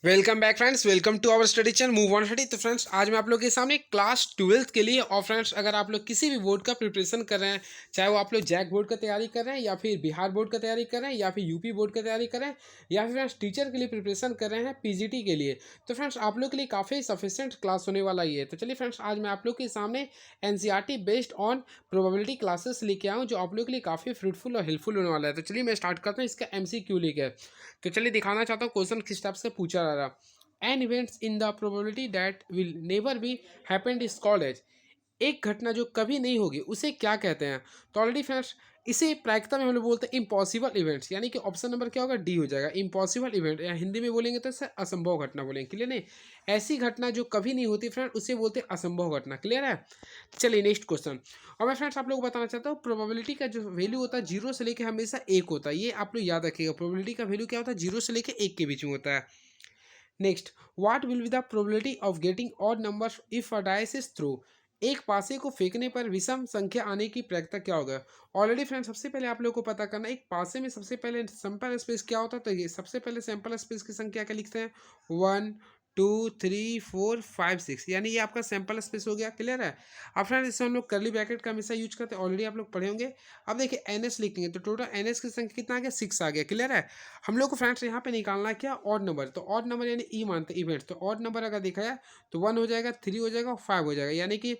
Welcome back friends, welcome to our study channel move on study. तो friends, आज मैं आप लोग के सामने क्लास 12th के लिए और फ्रेंड्स अगर आप लोग किसी भी बोर्ड का प्रिपरेशन कर रहे हैं, चाहे वो आप लोग जैक बोर्ड का तैयारी कर रहे हैं या फिर बिहार बोर्ड का तैयारी कर रहे हैं या फिर यूपी बोर्ड का तैयारी कर रहे हैं या फिर फ्रेंड्स टीचर के लिए प्रिपरेशन कर रहे हैं पीजीटी के लिए, तो फ्रेंड्स आप लोग के लिए काफ़ी सफिशिएंट क्लास होने वाला ही है। तो चलिए फ्रेंड्स, आज मैं आप लोग के सामने NCERT based on probability classes लेके आऊँ जो आप लोग के लिए काफ़ी फ्रूटफुल और हेल्पफुल होने वाला है। तो चलिए मैं स्टार्ट करता हूँ इसका MCQ लेके। तो चलिए दिखाना चाहता हूँ क्वेश्चन किस टाइप से पूछा जा रहा है। An events in the probability that will never be happened is called एज। एक घटना जो कभी नहीं होगी उसे क्या कहते हैं? तो ऑलरेडी फ्रेंड्स, इसे प्रायिकता में हम लोग बोलते हैं इम्पॉसिबल इवेंट्स, यानी कि ऑप्शन नंबर क्या होगा, डी हो जाएगा। इम्पॉसिबल इवेंट या हिंदी में बोलेंगे तो इसे असंभव घटना बोलेंगे। क्लियर नहीं? ऐसी घटना जो कभी नहीं होती फ्रेंड उसे बोलते हैं असंभव घटना। क्लियर है? चलिए नेक्स्ट क्वेश्चन। और मैं फ्रेंड्स आप लोग को बताना चाहता हूँ प्रोबेबिलिटी का जो वैल्यू होता है जीरो से लेकर हमेशा एक होता है। ये आप लोग याद रखिएगा, प्रोबेबिलिटी का वैल्यू क्या होता है, जीरो से लेकर एक के बीच में होता है। Next, what will be the probability of getting odd number if a dice is through. एक पासे को फेंकने पर विषम संख्या आने की प्रायिकता क्या होगा? ऑलरेडी फ्रेंड, सबसे पहले आप लोगों को पता करना एक पासे में सबसे पहले सैंपल स्पेस क्या होता है। तो ये सबसे पहले सैंपल स्पेस की संख्या क्या लिखते हैं, 1 2 3 4 5 6, यानी ये आपका सैंपल स्पेस हो गया। क्लियर है? अब फ्रेंड इससे हम लोग करली ब्रैकेट का हमेशा यूज करते हैं, ऑलरेडी आप लोग पढ़े होंगे। अब देखिए NS लिखेंगे तो टोटल NS की संख्या कितना आ गया, 6 आ गया। क्लियर है? हम लोग को फ्रेंड्स यहाँ पे निकालना है क्या, ऑड नंबर। तो ऑड नंबर यानी ई मानते इवेंट्स, तो ऑड नंबर अगर देखा जाए तो 1 हो जाएगा, 3 हो जाएगा और 5 हो जाएगा। यानी कि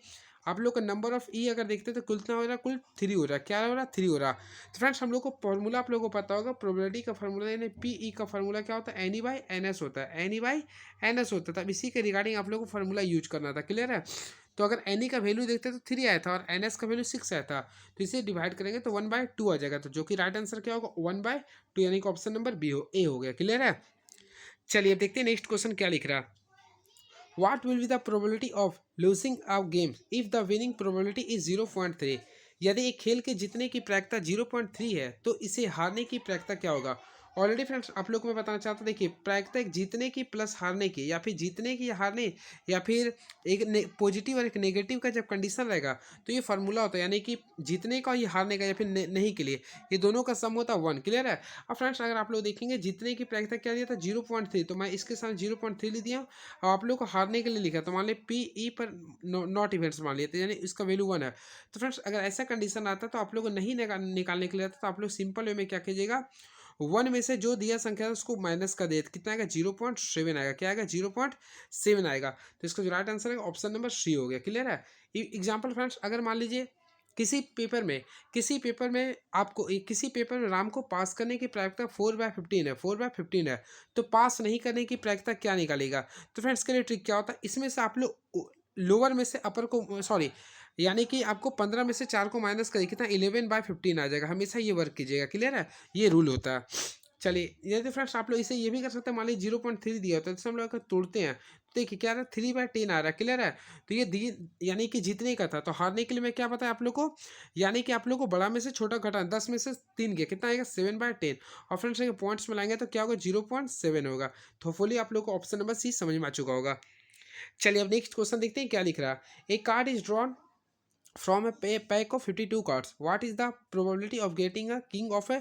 आप लोग का नंबर ऑफ ई अगर देखते हैं तो कुल कितना हो रहा है, कुल 3 हो रहा है। क्या हो रहा है, 3 हो रहा है। तो फ्रेंड्स हम लोग को फॉर्मूला आप लोगों को पता होगा, प्रोबेबिलिटी का फॉर्मूला यानी PE का फॉर्मूला क्या होता है, NE/NS होता है। NE/NS होता है, तब इसी के रिगार्डिंग आप लोग को फॉर्मूला यूज करना था। क्लियर है? तो अगर NE का वैल्यू देखते तो 3 आया था और NS का वैल्यू 6 आया था, तो इसे डिवाइड करेंगे तो 1/2 आ जाएगा। तो जो कि राइट आंसर क्या होगा, 1/2, यानी कि ऑप्शन नंबर बी हो, ए हो गया। क्लियर है? चलिए अब देखते हैं नेक्स्ट क्वेश्चन क्या लिख रहा है। What will be the probability of losing a game if the winning probability is 0.3। यदि एक खेल के जीतने की प्रायिकता 0.3 है तो इसे हारने की प्रायिकता क्या होगा? ऑलरेडी फ्रेंड्स आप लोग को मैं बताना चाहता हूँ, देखिए प्रायिकता एक जीतने की प्लस हारने की, या फिर जीतने की या हारने, या फिर एक पॉजिटिव और एक नेगेटिव का जब कंडीशन रहेगा तो ये फार्मूला होता है, यानी कि जीतने का या हारने का या फिर नहीं के लिए, ये दोनों का सम होता है 1। क्लियर है? अब फ्रेंड्स अगर आप लोग देखेंगे जीतने की प्रायिकता क्या दिया था, 0.3, तो मैं इसके साथ 0.3 लिख दिया। अब आप लोग को हारने के लिए लिखा तो मान लिया PE पर नॉट इवेंट्स मान लिए थे, यानी इसका वैल्यू 1 है। तो फ्रेंड्स अगर ऐसा कंडीशन आता तो आप लोग को नहीं निकालने के लिए आता तो आप लोग सिंपल वे में क्या कीजिएगा, 1 में से जो दिया संख्या है उसको माइनस कर दे, कितना आएगा, 0.7 आएगा। क्या आएगा, 0.7 आएगा। तो इसका जो राइट आंसर है ऑप्शन नंबर सी हो गया। क्लियर है? एग्जाम्पल फ्रेंड्स, अगर मान लीजिए किसी पेपर में आपको किसी पेपर में राम को पास करने की प्रायिकता 4/15 है, 4/15 है, तो पास नहीं करने की प्रायिकता क्या निकालेगा? तो फ्रेंड्स के लिए ट्रिक क्या होता है, इसमें से आप लोग लोअर में से अपर को, सॉरी, यानी कि आपको 15 में से 4 को माइनस करिए, कितना, 11/15 आ जाएगा। हमेशा ये वर्क कीजिएगा। क्लियर है? ये रूल होता है। चलिए ये तो फ्रेंड्स आप लोग इसे ये भी कर सकते हैं, मान लीजिए 0.3 दिया होता है तो हम लोग अगर तोड़ते हैं तो देखिए क्या आ रहा है, 3/10 आ रहा है। क्लियर है? तो ये दी यानी कि जीतने का था, तो हारने के लिए मैं क्या बताया आप लोग को, यानी कि आप लोग को बड़ा में से छोटा घटाना, 10 में से 3 गया, कितना आएगा, 7/10। और फ्रेंड्स अगर पॉइंट्स में लाएंगे तो क्या होगा, 0.7 होगा। तो होपफुली आप लोग को ऑप्शन नंबर सी समझ में आ चुका होगा। चलिए अब नेक्स्ट क्वेश्चन देखते हैं क्या लिख रहा है। A card is drawn from a pack of 52 cards, what is the probability of getting a king of a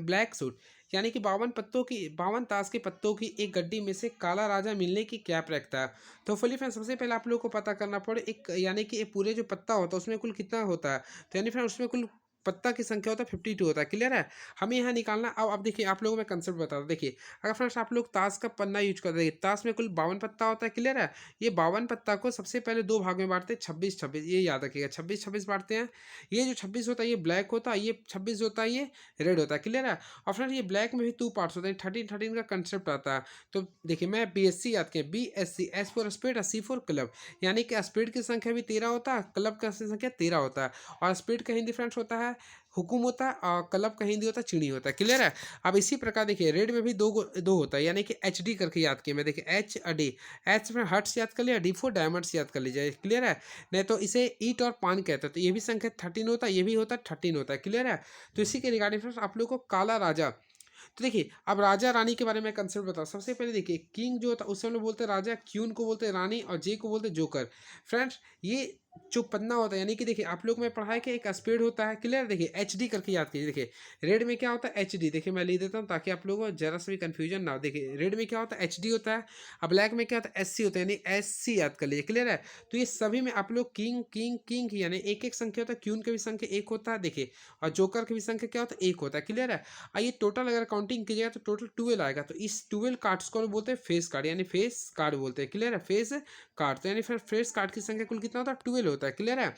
black suit। यानी कि 52 ताश के पत्तों की एक गड्डी में से काला राजा मिलने की क्या प्रायिकता है? तो फली फ्रेंड सबसे पहले आप लोगों को पता करना पड़े एक, यानी कि पूरे जो पत्ता होता है उसमें कुल कितना होता है। तो यानी फ्रेंड उसमें कुल पत्ता की संख्या होता है 52 होता है। क्लियर है? हमें यहाँ निकालना। अब देखिए आप लोगों को मैं कंसेप्ट बता दूँ। देखिए अगर फ्रेंड्स आप लोग ताश का पन्ना यूज करते हैं, ताश में कुल 52 पत्ता होता है। क्लियर है? ये 52 पत्ता को सबसे पहले 2 भाग में बांटते हैं, 26-26, ये याद रखिएगा, 26-26 बांटते हैं। ये जो 26 होता है ये ब्लैक होता है, ये 26 होता है ये रेड होता है। क्लियर है? और फ्रेंड्स ये ब्लैक में भी 2 पार्ट्स होते हैं, 13-13 का कंसेप्ट आता है। तो देखिए मैं BSC याद किया, BSC, S for speed, C for club, यानी कि स्पीड की संख्या भी 13 होता है, क्लब का संख्या 13 होता है। और स्पीड का हिंदी फ्रेंड्स होता है हुकुम होता है, और क्लब का हिंदी होता है चिड़ी होता है। क्लियर है? अब इसी प्रकार देखिए रेड में भी दो होता है, यानी कि HD करके याद किया मैं। देखिए HD, एच में हर्ट्स याद कर लिया, D फॉर डायमंड्स याद कर लीजिए। क्लियर है? नहीं तो इसे ईट और पान कहते हैं, तो ये भी संख्या 13 होता है, ये भी होता है 13 होता है। क्लियर है? तो इसी के रिगार्डिंग फ्रेंड्स आप लोग को काला राजा, तो देखिए अब राजा रानी के बारे में कंसेप्ट बताओ। सबसे पहले देखिए किंग जो होता है उसे हम लोग बोलते हैं राजा, क्यून को बोलते हैं रानी, और जे को बोलते हैं जोकर। फ्रेंड्स ये जो पन्ना होता है, यानी कि देखिए आप लोग में पढ़ा है कि एक स्पीड होता है, क्लियर। देखिए एचडी करके याद कीजिए। देखिए रेड में क्या होता है, एचडी। देखिए मैं लिख देता हूँ ताकि आप लोगों को जरा सा भी कंफ्यूजन ना हो। देखिए रेड में क्या होता है, एचडी होता है। अब ब्लैक में क्या होता है, एससी होता है, यानी एससी याद कर लीजिए, क्लियर है। तो ये सभी में आप लोग किंग किंग किंग यानी एक एक संख्या होता है। क्यून की भी संख्या एक होता है, देखिए। और जोकर की भी संख्या क्या होता है, एक होता है, क्लियर है। और ये टोटल अगर काउंटिंग कीजिएगा तो टोटल 12 आएगा। तो इस 12 कार्ड्स को बोलते हैं फेस कार्ड, यानी फेस कार्ड बोलते हैं, क्लियर है। फेस कार्ड, तो यानी फिर फेस कार्ड की संख्या कुल कितना होता है, 12 होता है, क्लियर है।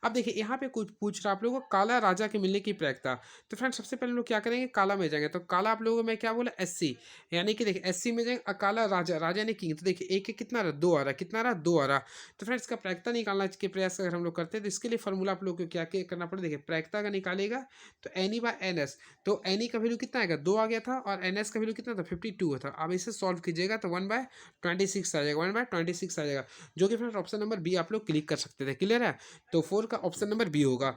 अब देखिए यहाँ पे कुछ पूछ रहा आप लोगों को काला राजा के मिलने की प्रायिकता। तो फ्रेंड सबसे पहले हम लोग क्या करेंगे, काला में जाएंगे। तो काला आप लोगों को मैं क्या बोला, एससी, यानी कि देखिए एससी में जाएंगे। काला राजा, राजा ने किंग, तो देखिए एक एक कितना रहा, दो आ रहा, कितना रहा, दो आ रहा। तो फ्रेंड्स इसका प्रायिकता निकालना के प्रयास अगर हम लोग करते हैं तो इसके लिए फॉर्मूला आप लोग को क्या क्या करना पड़ेगा। देखिए प्रायिकता का निकालेगा तो एनी बाय एन एस। तो एनी का वैल्यू कितना आएगा, दो आ गया था, और एन एस का वैल्यू कितना था, 52 था। अब इसे सॉल्व कीजिएगा तो 1/26 आ जाएगा, 1/26 आ जाएगा, जो कि फ्रेंड्स ऑप्शन नंबर बी आप लोग क्लिक कर सकते थे, क्लियर है। तो 4 का ऑप्शन नंबर बी होगा।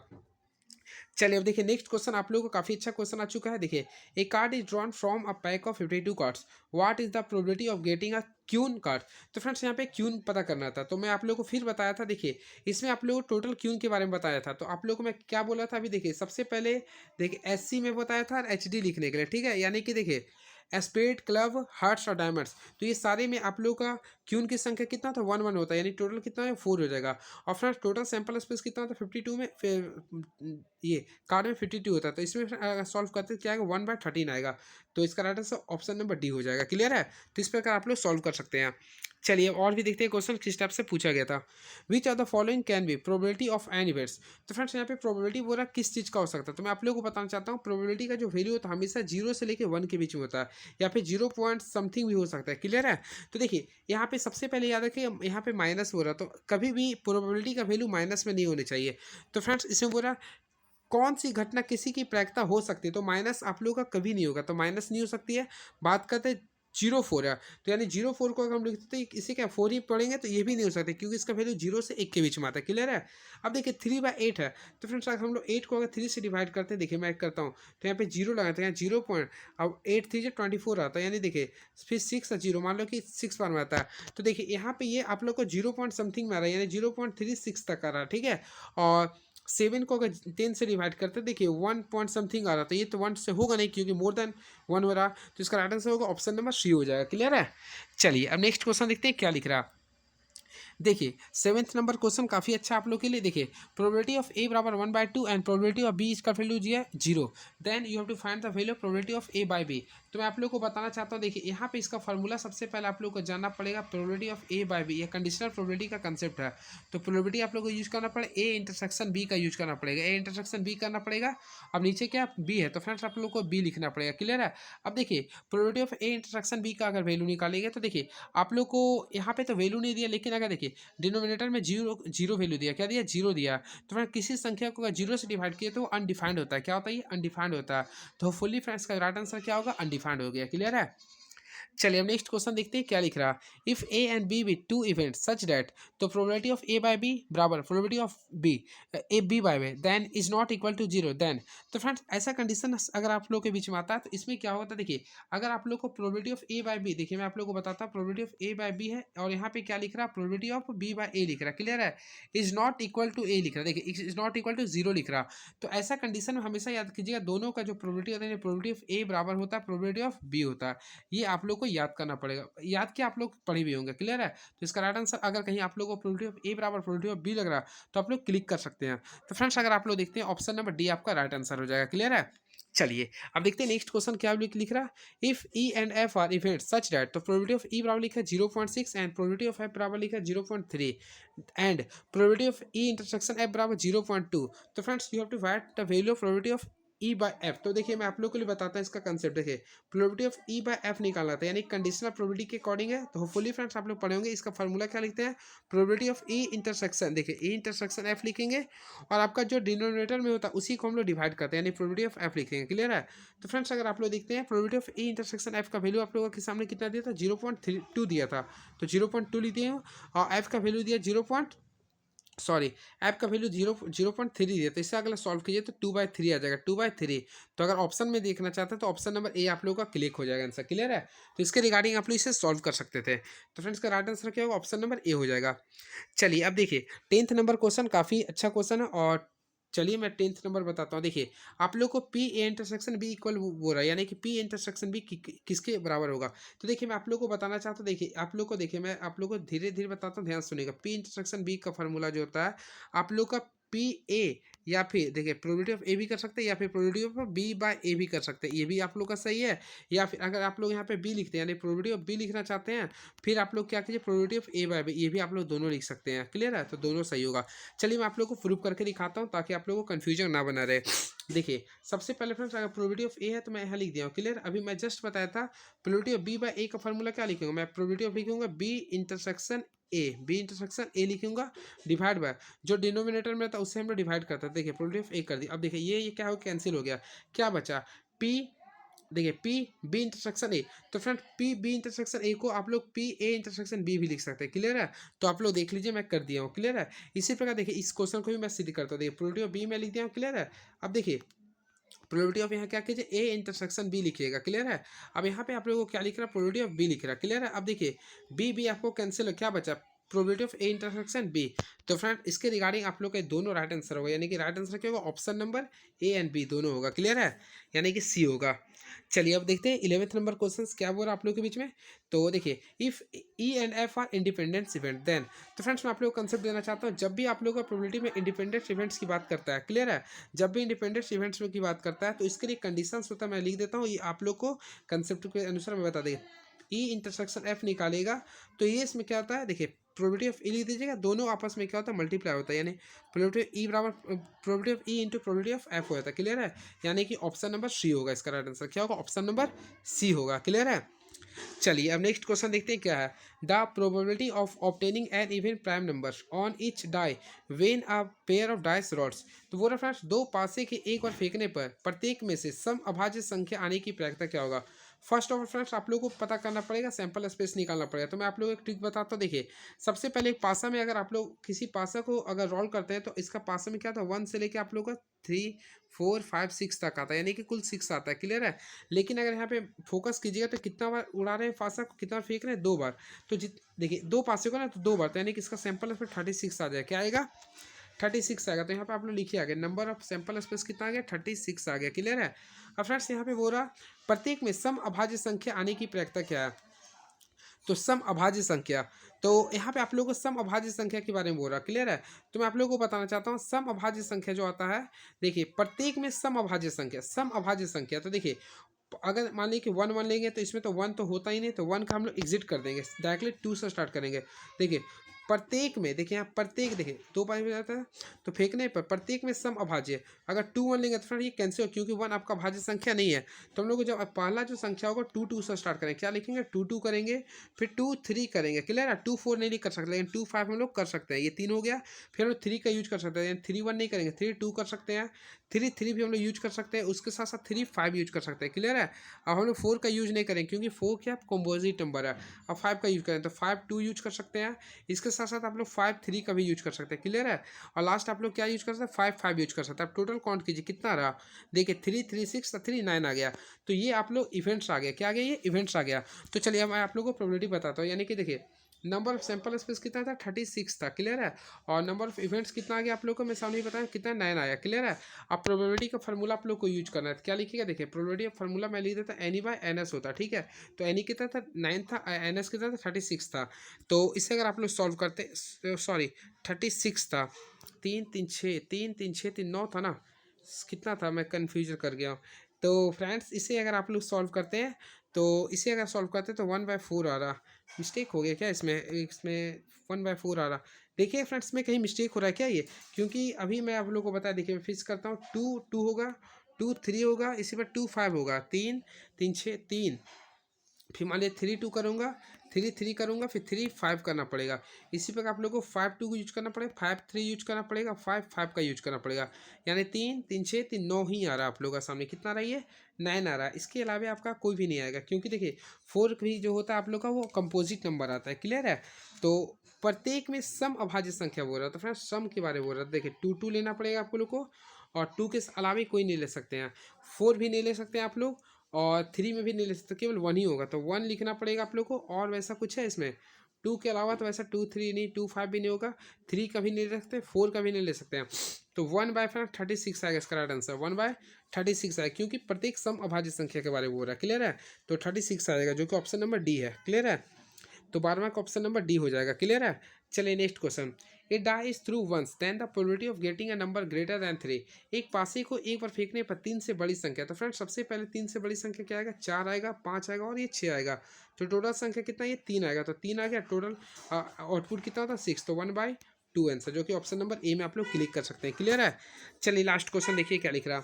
चलिए अब देखिए नेक्स्ट क्वेश्चन आप लोगों को काफी अच्छा क्वेश्चन आ चुका है। देखिए a card is drawn from a pack of 52 cards, what is the probability of getting a queen card. तो फ्रेंड्स यहाँ पे क्यून पता करना था, तो मैं आप लोगों को फिर बताया था। देखिए इसमें आप लोगों को टोटल क्यून के बारे में बताया था, तो आप लोगों को मैं क्या बोला था अभी। देखिए सबसे पहले देखिए एससी में बताया था और एचडी लिखने के लिए, ठीक है। यानी कि देखिए स्पेड, क्लब, हार्ट्स और डायमंड्स, तो ये सारे में आप लोगों का क्यून की संख्या कितना था, 1 1 होता है, यानी टोटल कितना है, 4 हो जाएगा। और फ्रेंड्स टोटल सैंपल स्पेस कितना होता है, 52 में, फिर ये कार्ड में 52 होता है। तो इसमें सॉल्व करते क्या आएगा, 1/13 आएगा। तो इसका right answer option number D हो जाएगा, क्लियर है। तो इस प्रकार आप लोग सॉल्व कर सकते हैं। चलिए और भी देखते हैं क्वेश्चन किस टाइप से पूछा गया था। Which are the following can be probability of an events. तो फ्रेंड्स यहाँ पे प्रोबेबिलिटी बोल रहा किस चीज़ का हो सकता है, तो मैं आप लोगों को बताना चाहता हूँ प्रोबेबिलिटी का जो वैल्यू होता है हमेशा 0 से लेकर 1 के बीच में होता है, या फिर 0 पॉइंट समथिंग भी हो सकता है, क्लियर है। तो देखिए यहाँ पे सबसे पहले याद रखिए यहाँ पे माइनस हो रहा, तो कभी भी प्रोबेबिलिटी का वैल्यू माइनस में नहीं होनी चाहिए। तो फ्रेंड्स इसमें बोल रहा कौन सी घटना किसी की प्रायिकता हो सकती है, तो माइनस आप लोगों का कभी नहीं होगा, तो माइनस नहीं हो सकती है। बात करते हैं 0 4 है, तो यानी 0 4 को अगर हम लिखते हैं इसे क्या 4 ही पढ़ेंगे तो ये भी नहीं हो सकते, क्योंकि इसका वैल्यू 0 से 1 के बीच में आता है, क्लियर है। अब देखिए 3/8 है, तो फ्रेंड्स अगर हम लोग 8 को अगर 3 से डिवाइड करते हैं, देखिए मैं करता हूँ, तो यहाँ पे 0 लगाते हैं, यहाँ 0 पॉइंट, अब 8 3 24 आता है, यानी देखिए फिर 6 0, मान लो कि 6 बार में आता है। तो देखिए यहाँ पे ये आप लोग को 0 पॉइंट समथिंग में आ रहा है, यानी 0.36 तक आ रहा है, ठीक है। और 7 को अगर 10 से डिवाइड करते देखिए 1 पॉइंट समथिंग आ रहा था, ये तो 1 से होगा नहीं क्योंकि मोर देन 1 हो रहा, तो इसका राइट आंसर होगा ऑप्शन नंबर सी हो जाएगा, क्लियर है। चलिए अब नेक्स्ट क्वेश्चन देखते हैं क्या लिख रहा है। देखिए 7th नंबर क्वेश्चन काफ़ी अच्छा आप लोग के लिए। देखिए प्रोबेबिलिटी ऑफ ए बराबर 1/2 एंड प्रोबेबिलिटी ऑफ बी इसका वैल्यू जी है 0, then you have to find the value of probability of A by B. तो मैं आप लोग को बताना चाहता हूँ, देखिए यहाँ पे इसका फॉर्मूला सबसे पहले आप लोग को जानना पड़ेगा, probability of A by B, ये कंडीशनल प्रोबेबिलिटी का कंसेप्ट है। तो प्रोबेबिलिटी आप लोग को यूज करना पड़ेगा, ए इंटरसेक्शन बी का यूज करना पड़ेगा, ए इंटरसेक्शन बी करना पड़ेगा। अब नीचे क्या बी है, तो फ्रेंड्स आप लोग को बी लिखना पड़ेगा, क्लियर है। अब देखिए probability of A intersection B का अगर वैल्यू निकालेंगे तो देखिए आप लोग को यहाँ पे तो वैल्यू नहीं दिया, लेकिन अगर देखिए डिनोमिनेटर में जीरो जीरो वैल्यू दिया, क्या दिया, जीरो दिया। तो फ्रेंड किसी संख्या को अगर जीरो से डिवाइड किए तो अनडिफाइंड होता है, क्या होता है ये, अनडिफाइंड होता है। तो फुल्ली फ्रेंड्स का राइट आंसर क्या होगा, अनडिफाइंड हो गया, क्लियर है। चलिए अब नेक्स्ट क्वेश्चन देखते हैं क्या लिख रहा। If A and B with two event such that, तो probability of A by B बराबर probability of B A B by B then is not equal to 0, then. तो फ्रेंड्स ऐसा कंडीशन अगर आप लोग के बीच में आता है तो इसमें क्या होता है, देखिए अगर आप लोग को probability of A by B, देखिए मैं आप लोग को बताता हूँ probability of A by B है, और यहाँ पे क्या लिख रहा है, probability of B by A लिख रहा है, क्लियर है। Is not equal to A लिख रहा है, देखिए इज नॉट इक्वल टू 0 लिख रहा। तो ऐसा कंडीशन में हमेशा याद कीजिएगा दोनों का जो प्रोबेबिलिटी होता है, प्रोबेबिलिटी ऑफ ए बराबर होता है प्रोबेबिलिटी ऑफ बी होता है। ये आप लोग को याद करना पड़ेगा, याद किया आप लोग पढ़े भी होंगे, क्लियर है। तो इसका राइट आंसर अगर कहीं आप लोग को प्रोबेबिलिटी ऑफ ए बराबर प्रोबेबिलिटी ऑफ बी लग रहा है तो आप लोग क्लिक कर सकते हैं। तो फ्रेंड्स अगर आप लोग देखते हैं ऑप्शन नंबर डी आपका राइट आंसर हो जाएगा, क्लियर है। चलिए अब देखते हैं नेक्स्ट क्वेश्चन क्या लिख रहा है। If E and F are event such that, तो प्रोबेबिलिटी ऑफ ई बराबर लिखा है 0.6 एंड प्रोबेबिलिटी ऑफ एफ बराबर लिखा है 0.3 and probability of E intersection F बराबर 0.2। तो friends you have to find the value of probability of E by F. तो देखिए मैं आप लोग को लिए बताता हूँ इसका कंसेप्ट। देखिए probability of E by F निकालना था, यानी कंडीशनल प्रोबेबिलिटी के अकॉर्डिंग है, तो होपफुली फ्रेंड्स आप लोग पढ़े होंगे। इसका फॉर्मूला क्या लिखते हैं, प्रोबेबिलिटी ऑफ ई इंटरसेक्शन, देखिए ई इंटरसेक्शन एफ लिखेंगे, और आपका जो डिनोमिनेटर में होता है उसी को हम लोग डिवाइड करते हैं, यानी प्रोबेबिलिटी ऑफ एफ लिखेंगे, क्लियर है। तो फ्रेंड्स अगर आप लोग देखते हैं probability of E intersection F का वैल्यू आप लोगों के सामने कितना दिया था, 0.32 दिया था, तो 0.2 लिखते हैं, और एफ का वैल्यू दिया सॉरी, ऐप का वैल्यू 0.3 दिया, तो इससे अगला सॉल्व कीजिए तो 2/3 आ जाएगा, 2/3। तो अगर ऑप्शन में देखना चाहते हैं तो ऑप्शन नंबर ए आप लोगों का क्लिक हो जाएगा, आंसर क्लियर है। तो इसके रिगार्डिंग आप लोग इसे सॉल्व कर सकते थे। तो फ्रेंड्स, का राइट आंसर क्या होगा, ऑप्शन नंबर ए हो जाएगा। चलिए अब देखिए 10th नंबर क्वेश्चन काफ़ी अच्छा क्वेश्चन है, और चलिए मैं 10th नंबर बताता हूँ। देखिए आप लोग को P A intersection B equal हो रहा है, यानी कि पी इंटरसेक्शन बी किसके बराबर होगा। तो देखिए मैं आप लोग को बताना चाहता हूँ, देखिए आप लोग को, देखिए मैं आप लोग को धीरे धीरे बताता हूँ, ध्यान सुनिएगा। पी इंटरसेक्शन बी का फॉर्मूला जो होता है आप लोग का पी ए, या फिर देखिए प्रोबेबिलिटी ऑफ ए भी कर सकते हैं, या फिर प्रोबेबिलिटी ऑफ बी बाय ए भी कर सकते हैं, ये भी आप लोग का सही है। या फिर अगर आप लोग यहाँ पे बी लिखते हैं, यानी प्रोबेबिलिटी ऑफ बी लिखना चाहते हैं, फिर आप लोग क्या कीजिए, probability of A by B, ये भी आप लोग दोनों लिख सकते हैं, क्लियर है। तो दोनों सही होगा। चलिए मैं आप लोग को प्रूव करके दिखाता हूँ ताकि आप लोगों को कन्फ्यूजन ना बना रहे। देखिए सबसे पहले फ्रेंड्स, अगर प्रोबेबिलिटी ऑफ ए है तो मैं यहाँ लिख दिया हूँ, क्लियर। अभी मैं जस्ट बताया था probability of B by A का फॉर्मूला क्या लिखूंगा, मैं प्रोबेबिलिटी ऑफ लिखूंगा B intersection A, B intersection A लिखूंगा, डिवाइड बाय जो डिनोमिनेटर में था उससे हम लोग डिवाइड करते हैं। देखिए प्रोबेबिलिटी ऑफ ए कर दी। अब देखिए ये क्या हो, कैंसिल हो गया, क्या बचा, पी, देखिए पी बी इंटरसेक्शन ए। तो friend P B intersection A को आप लोग पी ए इंटरसेक्शन बी भी लिख सकते हैं, क्लियर है। तो आप लोग देख लीजिए मैं कर दिया हूँ, क्लियर है। इसी प्रकार देखिए इस क्वेश्चन को भी मैं सिद्ध करता हूँ। देखिए प्रोबेबिलिटी ऑफ बी मैं लिख दिया हूँ, क्लियर है। अब देखिए प्रोबेबिलिटी ऑफ यहाँ क्या कीजिए, ए इंटरसेक्शन बी लिखिएगा, क्लियर है। अब यहाँ पे आप लोगों को क्या लिख रहा है, प्रोबेबिलिटी ऑफ बी लिख रहा है, क्लियर है। अब देखिए बी बी आपको कैंसिल हो, क्या बचा, probability of A intersection B. तो फ्रेंड इसके रिगार्डिंग आप लोग के दोनों राइट आंसर होगा, यानी कि राइट आंसर क्या होगा, option number A and B दोनों होगा, क्लियर है, यानी कि सी होगा। चलिए अब देखते हैं 11th नंबर क्वेश्चन क्या बोल रहा है आप लोग के बीच में। तो देखिए if E and F are independent event then. तो फ्रेंड्स मैं आप लोग को कंसेप्ट देना चाहता हूँ, जब भी आप लोग का प्रोबेबिलिटी में इंडिपेंडेंट इवेंट्स की बात करता है, क्लियर है, जब भी इंडिपेंडेंट इवेंट्स में की बात करता है तो इसके लिए कंडीशंस होता है, मैं लिख देता हूँ, ये आप लोग को कंसेप्ट के अनुसार मैं बता देगा। ई इंटरसेक्शन एफ निकालेगा तो ये इसमें क्या होता है, देखिए प्रोबेबिलिटी ऑफ ई लिख दीजिएगा, दोनों आपस में क्या होता है, मल्टीप्लाई होता है, यानी प्रोबेबिलिटी ई बराबर probability of E into probability of F हो जाता है, क्लियर है। यानी कि ऑप्शन नंबर सी होगा, इसका राइट आंसर क्या होगा, ऑप्शन नंबर सी होगा, क्लियर है। चलिए अब नेक्स्ट क्वेश्चन देखते हैं क्या है। The probability of obtaining an even prime number on each die when a pair of dice rolled. तो वो फ्रेंड्स दो पासे के एक बार फेंकने पर प्रत्येक में से सम अभाज्य संख्या आने की प्रायिकता क्या होगा। फर्स्ट ऑफ ऑल फ्रेंड्स आप लोगों को पता करना पड़ेगा, सैंपल स्पेस निकालना पड़ेगा। तो मैं आप लोगों को एक ट्रिक बताता हूँ। देखिए सबसे पहले एक पासा में अगर आप लोग किसी पासा को अगर रोल करते हैं तो इसका पासा में क्या था, 1 से लेके आप लोग का 3 4 5 6 तक आता है, यानी कि कुल 6 आता है, क्लियर है। लेकिन अगर यहाँ पे फोकस कीजिएगा तो कितना बार उड़ा रहे हैं पासा को, कितना बार फेंक रहे हैं, 2 बार। तो देखिए दो पासे को ना तो 2 बार, तो यानी कि इसका सैंपल स्पेस 36 आ जाएगा, क्या आएगा, 36 आएगा। तो यहाँ पे आप लोग लिखिए आगे, नंबर ऑफ सैंपल स्पेस कितना आ गया, 36 आ गया, क्लियर है। अब फ्रेंड्स यहाँ पे बोल रहा प्रत्येक में सम अभाज्य संख्या आने की प्रायिकता क्या है। तो सम अभाज्य संख्या, तो यहाँ पे आप लोगों को सम अभाज्य संख्या के बारे में बोल रहा, क्लियर है। तो मैं आप लोगों को बताना चाहता हूँ सम अभाज्य संख्या जो आता है, देखिए प्रत्येक में सम अभाज्य संख्या, सम अभाज्य संख्या, तो देखिए अगर मान लीजिए कि 1 1 लेंगे तो इसमें तो 1 तो होता ही नहीं, तो 1 का हम लोग एग्जिट कर देंगे, डायरेक्टली 2 से स्टार्ट करेंगे। देखिए प्रत्येक में, देखिए यहाँ प्रत्येक, देखिए 2 पाई में जाता है तो फेंकने पर प्रत्येक में सम अभाज्य। अगर 2 1 लेंगे तो फ्रेंड ये कैंसिल हो, क्योंकि 1 आपका भाज्य संख्या नहीं है। तो हम लोग जब पहला जो संख्या होगा 2 2 से स्टार्ट करेंगे, क्या लिखेंगे, 2 2 करेंगे, फिर 2 3 करेंगे, क्लियर है। 2 4 नहीं कर सकते, लेकिन 2 5 हम लोग कर सकते हैं, ये 3 हो गया। फिर हम लोग 3 का यूज कर सकते हैं, 3 1 नहीं करेंगे, 3 2 कर सकते हैं, 3 3 भी हम लोग यूज कर सकते हैं, उसके साथ साथ 3 5 यूज कर सकते हैं, क्लियर है। अब हम लोग 4 का यूज नहीं करेंगे क्योंकि 4 क्या कॉम्पोजिट नंबर है। अब 5 का यूज करें तो 5 2 यूज कर सकते हैं, इसके साथ साथ आप लोग 5 3 का भी यूज कर सकते हैं, क्लियर है। और लास्ट आप लोग क्या यूज कर सकते हैं, 5 5 यूज कर सकते हैं। आप टोटल काउंट कीजिए कितना रहा, देखिए 3 3 6 3 9 आ गया। तो ये आप लोग इवेंट्स आ गया, क्या आ गया, ये इवेंट्स आ गया। तो चलिए मैं आप लोगों को प्रोबेबिलिटी बताता हूँ, यानी कि देखिए नंबर ऑफ सैंपल स्पेस कितना था, 36 था, क्लियर है। और नंबर ऑफ इवेंट्स कितना आ गया आप लोग को मैं सामने बताया, कितना 9 आया, क्लियर है। अब प्रोबेबिलिटी का फार्मूला आप लोग को यूज करना है, क्या लिखिएगा, देखिए प्रोबेबिलिटी का फार्मूला मैं लिख देता एनी बाय एन एस होता, ठीक है। तो एनी कितना था, 9 था, एन एस कितना था, 36 था। तो इसे अगर आप लोग सॉल्व करते, सॉरी 36 था, 3 3 6 3 3 6 3 9 था ना, कितना था, मैं कन्फ्यूजन कर गया हूँ। तो फ्रेंड्स इसे अगर आप लोग सॉल्व करते हैं, तो इसे अगर सॉल्व करते हैं तो 1/4 आ रहा, मिस्टेक हो गया क्या इसमें, इसमें 1/4 आ रहा। देखिए फ्रेंड्स में कहीं मिस्टेक हो रहा है क्या ये, क्योंकि अभी मैं आप लोग को बताया, देखिए मैं फिक्स करता हूँ, 2 2 होगा, 2 3 होगा, इसी पर 2 5 होगा, 3 3 6 3 फिर मान लिया 3 2 करूँगा, 3 3 करूँगा, फिर 3 5 करना पड़ेगा। इसी प्रकार आप लोग को 5 2 को यूज करना पड़ेगा, 5 3 यूज करना पड़ेगा, 5 5 का यूज करना पड़ेगा। यानी 3 3 6 3 9 ही आ रहा है आप लोगों का सामने। कितना आ रहा है ये? 9 आ रहा है। इसके अलावा आपका कोई भी नहीं आएगा, क्योंकि देखिए 4 भी जो होता है आप लोग का वो कंपोजिट नंबर आता है। क्लियर है? तो प्रत्येक में सम अभाज्य संख्या बोल रहा है, तो फ्रेंड्स सम के बारे में बोल रहा है। देखिए 2 2 लेना पड़ेगा आप लोग को, और 2 के अलावा कोई नहीं ले सकते हैं। 4 भी नहीं ले सकते हैं आप लोग, और 3 में भी नहीं ले सकते, केवल 1 ही होगा। तो 1 लिखना पड़ेगा आप लोग को। और वैसा कुछ है इसमें 2 के अलावा? तो वैसा 2 3 नहीं, 2 5 भी नहीं होगा, 3 का भी नहीं ले सकते, 4 का भी नहीं ले सकते हैं। तो 1/36 आएगा इसका राइट आंसर। 1/36 आएगा, क्योंकि प्रत्येक सम अभाज्य संख्या के बारे में बोल रहा है। क्लियर है? तो 36 आएगा, जो कि ऑप्शन नंबर डी है। क्लियर है? तो 12वां का ऑप्शन नंबर डी हो जाएगा। क्लियर है? चलिए next question. A die is thrown once then the probability of getting a number greater than 3। एक पासे को एक बार फेंकने पर 3 से बड़ी संख्या। तो फ्रेंड्स सबसे पहले 3 से बड़ी संख्या क्या आएगा? 4 आएगा, 5 आएगा और ये 6 आएगा। तो टोटल संख्या कितना? ये 3 आएगा। तो 3 आ गया। टोटल आउटपुट कितना होता है? 6। तो 1/2 आंसर, जो कि ऑप्शन नंबर ए में आप लोग क्लिक कर सकते हैं। क्लियर है? चलिए लास्ट क्वेश्चन देखिए क्या लिख रहा।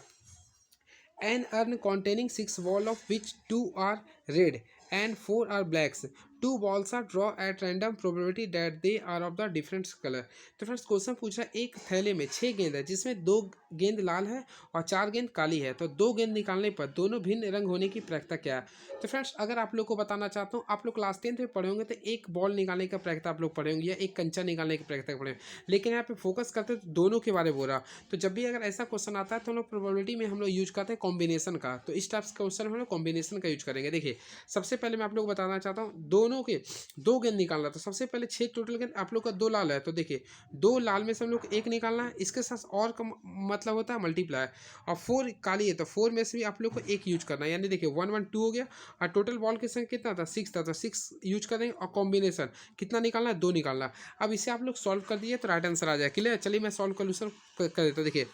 An urn containing 6 balls of which 2 are red and 4 are blacks. 2 balls are drawn at random probability that they are of the different color. तो फ्रेंड्स क्वेश्चन पूछ रहा है एक थैले में 6 गेंद है, जिसमें 2 गेंद लाल है और 4 गेंद काली है। तो 2 गेंद निकालने पर दोनों भिन्न रंग होने की प्रक्रिया क्या है? तो फ्रेंड्स अगर आप लोग को बताना चाहता हूँ, आप लोग क्लास 10th में पढ़े होंगे तो एक बॉल निकालने का प्रक्रिया आप लोग पढ़े होंगे, या एक कंचा निकालने की प्रक्रिया पढ़े होंगे। लेकिन यहाँ पे फोकस करते तो दोनों के बारे में बोल रहा। तो जब भी अगर ऐसा क्वेश्चन आता है तो हम लोग प्रोबेबिलिटी में हम लोग यूज करते हैं कॉम्बिनेशन का। तो इस टाइप का क्वेश्चन हम लोग कॉम्बिनेशन का यूज करेंगे। देखिए सबसे पहले मैं आप लोग को बताना चाहता हूँ, दोनों के 2 गेंद निकालना। तो सबसे पहले 6 टोटल गेंद आप लोग का 2 लाल है। तो देखिए 2 लाल में से हम लोग को 1 निकालना है, इसके साथ और का मतलब होता है मल्टीप्लाई। और 4 काली है, तो 4 में से भी आप लोग को 1 यूज करना है। यानी देखिए 1 1 2 हो गया, और टोटल बॉल की संख्या कितना था? 6 था। तो 6 यूज कर देंगे, और कॉम्बिनेशन कितना निकालना है? 2 निकालना है। अब इसे आप लोग सॉल्व कर दिए तो राइट आंसर आ जाए। क्लियर? चलिए मैं सॉल्व सोल्यूशन कर देता हूँ। देखिए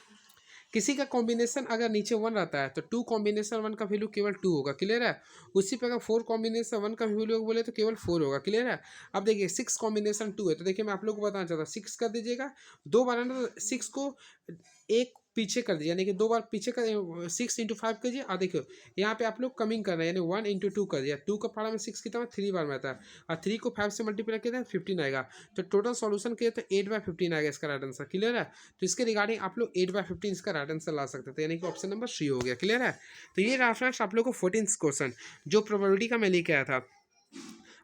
किसी का कॉम्बिनेशन अगर नीचे 1 रहता है तो 2 कॉम्बिनेशन 1 का वैल्यू केवल 2 होगा। क्लियर है? उसी प्रकार 4 कॉम्बिनेशन 1 का वैल्यू बोले तो केवल 4 होगा। क्लियर है? अब देखिए 6 कॉम्बिनेशन 2 है, तो देखिए मैं आप लोग को बताना चाहता हूँ, 6 कर दीजिएगा 2 बार है ना, तो 6 को एक पीछे कर दीजिए, यानी कि 2 बार पीछे कर 6 इंटू 5 कीजिए। और देखियो यहाँ पे आप लोग कमिंग कर रहे हैं, यानी 1 इंटू 2 कर दिया। 2 का फाड़ा में 6 कितना 3 बार में आता है, और 3 को 5 से मल्टीप्लाई किया था 15 आएगा। तो टोटल सॉल्यूशन किया तो 8/15 आएगा इसका राइट आंसर। क्लियर है? तो इसके रिगार्डिंग आप लोग 8/15 इसका राइट आंसर ला सकते थे, यानी कि ऑप्शन नंबर सी हो गया। क्लियर है? तो ये रहा फ्रेंड्स आप लोग को 14th क्वेश्चन, जो प्रोबेबिलिटी का मैं लेके आया था।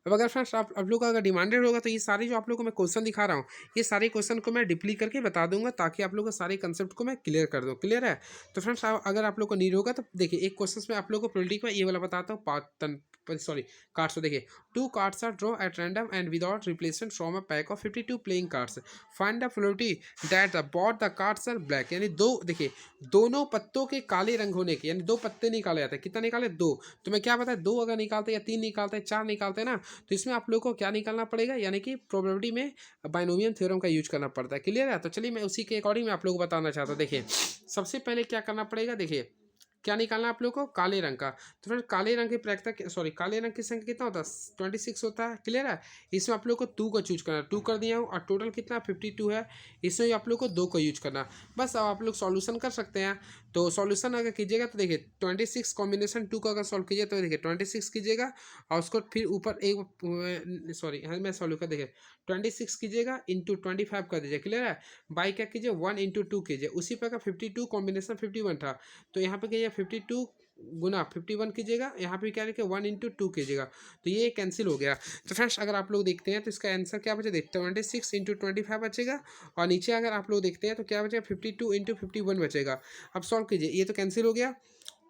अब अगर फ्रेंड्स आप लोग का अगर डिमांडेड होगा तो ये सारे जो आप लोग को मैं क्वेश्चन दिखा रहा हूँ, ये सारे क्वेश्चन को मैं डिप्ली करके बता दूंगा, ताकि आप लोग को सारे कंसेप्ट को मैं क्लियर कर दूँ। क्लियर है? तो फ्रेंड्स अगर आप लोग को नीड होगा तो देखिए एक क्वेश्चन में आप लोग को प्रोबेबिलिटी में ये वाला बताता हूँ। कार्ड्स। तो देखिए 2 cards are draw at random and without replacement from a pack of 52 playing cards. Find the probability that the both the cards are black. यानी देखिए दोनों पत्तों के काले रंग होने के, यानी 2 पत्ते निकाले जाते हैं। कितना निकाले? 2। तो मैं क्या बताया, 2 अगर निकालते या 3 निकालते 4 निकालते ना, तो इसमें आप लोग को क्या निकालना पड़ेगा, यानी कि प्रोबेबिलिटी में बाइनोमियल थ्योरम का यूज करना पड़ता है। क्लियर है? तो चलिए मैं उसी के अकॉर्डिंग मैं आप लोग को बताना चाहता हूँ। देखिए सबसे पहले क्या करना पड़ेगा, देखिए क्या निकालना है आप लोग को? काले रंग का। तो फिर काले रंग की काले रंग की संख्या कितना होता है? 26 होता है। क्लियर है? इसमें आप लोग को 2 का चूज करना है, 2 कर दिया हूँ, और टोटल कितना 52 है। इसमें भी आप लोग को 2 का यूज करना। बस अब आप लोग सॉल्यूशन कर सकते हैं। तो सॉल्यूशन अगर कीजिएगा तो देखिए 26 कॉम्बिनेशन 2 का अगर सॉल्व कीजिए तो देखिए 26 कीजिएगा, और उसको फिर ऊपर मैं सॉल्व कर देखिए 26 कीजिएगा इंटू 25 कर दीजिए। क्लियर है? बाई क्या कीजिए 1 इंटू 2 कीजिए। उसी प्रकार 52 कॉम्बिनेशन 51 था, तो यहाँ पे कीजिए 52 गुना 51 कीजिएगा, यहाँ पे क्या लिखे 1 इंटू 2 कीजिएगा, तो ये कैंसिल हो गया। तो फ्रेंड्स अगर आप लोग देखते हैं तो इसका आंसर क्या बचे? 26 इंटू 25 बचेगा, और नीचे अगर आप लोग देखते हैं तो क्या बचेगा? 52 इंटू 51 बचेगा। अब सॉल्व कीजिए, ये तो कैंसिल हो गया।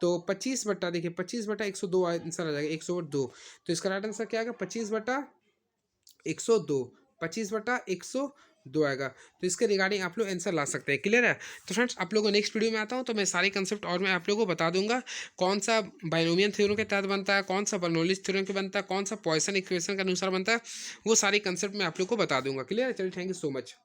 तो 25 बट्टा देखिए 25/102 आंसर आ जाएगा 102। तो इसका राइट आंसर क्या आएगा? 25/102, 25/102 आएगा। तो इसके रिगार्डिंग आप लोग आंसर ला सकते हैं। क्लियर है? तो फ्रेंड्स आप लोगों को नेक्स्ट वीडियो में आता हूँ तो मैं सारे कंसेप्ट और मैं आप लोगों को बता दूंगा, कौन सा बाइनोमियल थ्योरम के तहत बनता है, कौन सा बर्नौलीज थ्योरम के बनता है, कौन सा पॉइसन इक्वेशन के अनुसार बनता है, वो सारे कंसेप्ट मैं आप लोग को बता दूंगा। क्लियर है? चलिए थैंक यू सो मच।